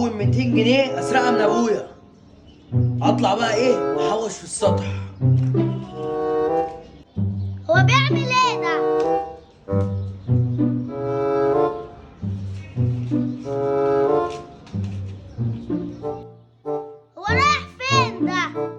اول 200 جنيه اسرقها من ابويا، اطلع بقى ايه احوش في السطح. هو بيعمل ايه ده؟ هو رايح فين ده؟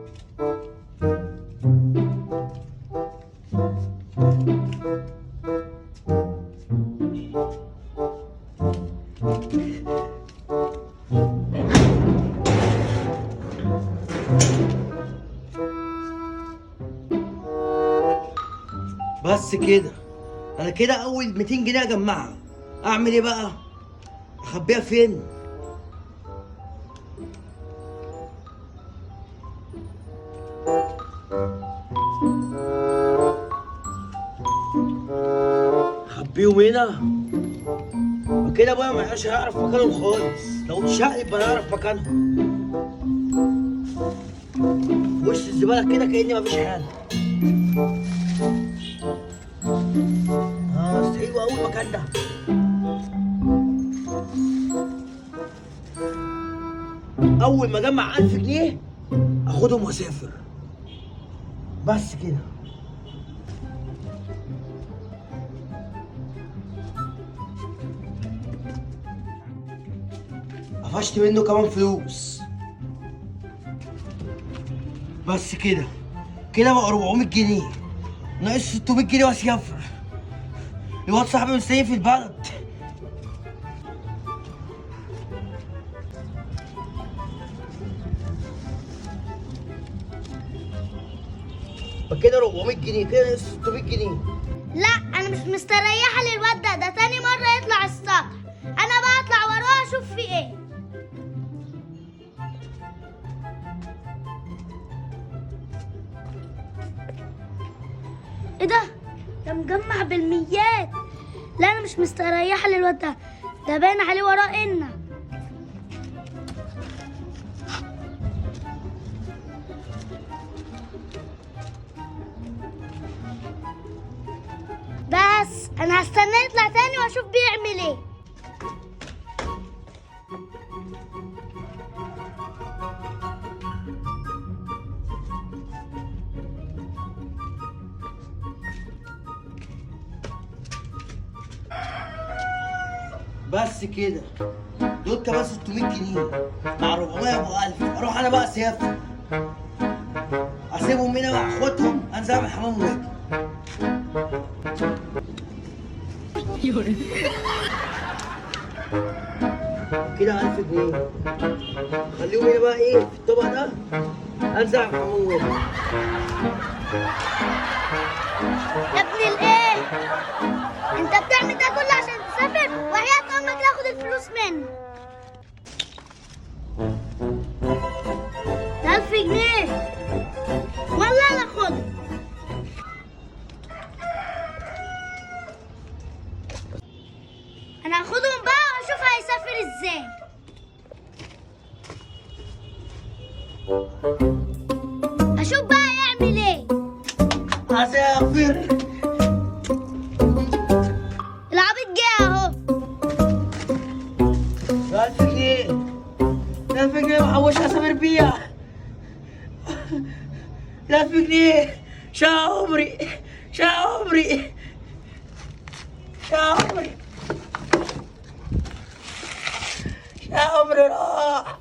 بس كده، انا كده اول 200 جنيه اجمعها. اعمل ايه بقى؟ اخبيها فين؟ اخبيهم هنا. وكده ابويا ما يبقاش هيعرف مكانهم خالص، لو اتشقلب يبقى هيعرف مكانهم. في وش الزباله كده كاني مفيش حاجه. حلو قوي المكان ده. اول ما اجمع 1000 جنيه اخدهم واسافر. بس كده. قفشت منه كمان فلوس. بس كده، كده بقى 400 جنيه. ناقص 600 جنيه واسافر. الواد صاحبي مستنيني في البلد. فكده 400 جنيه، كده ناقص 600 جنيه. لا انا مش مستريحه للواد ده تاني مره يطلع السطح. انا بقى اطلع وراه اشوف فيه ايه. ايه ده مجمع بالميات. لا انا مش مستريحه للواد ده باين عليه وراه إنا. بس انا هستناه يطلع تاني واشوف بيعمل ايه. بس كده، دول كمان 600 جنيه مع 400 يبقوا 1000. اروح انا بقى اسافر، اسيبهم هنا مع اخواتهم، انزل اعمل حمام واجي. كده 1000 جنيه. خليهم هنا بقى ايه في الطبق ده، انزل اعمل حمام واجي. يا ابن الايه، انت بتعمل ده كله عشان تسافر؟ وحياة امك تاخد الفلوس مني. 1000 جنيه والله انا اخدهم. انا هاخدهم بقى واشوف هيسافر ازاي. اشوف بقى هيعمل ايه. هسافر. العبيط جه اهو. 1000 جنيه، 1000 جنيه محوشها اسافر بيها. 1000 جنيه، شا عمري، شا عمري، شا عمري، شا عمري راح.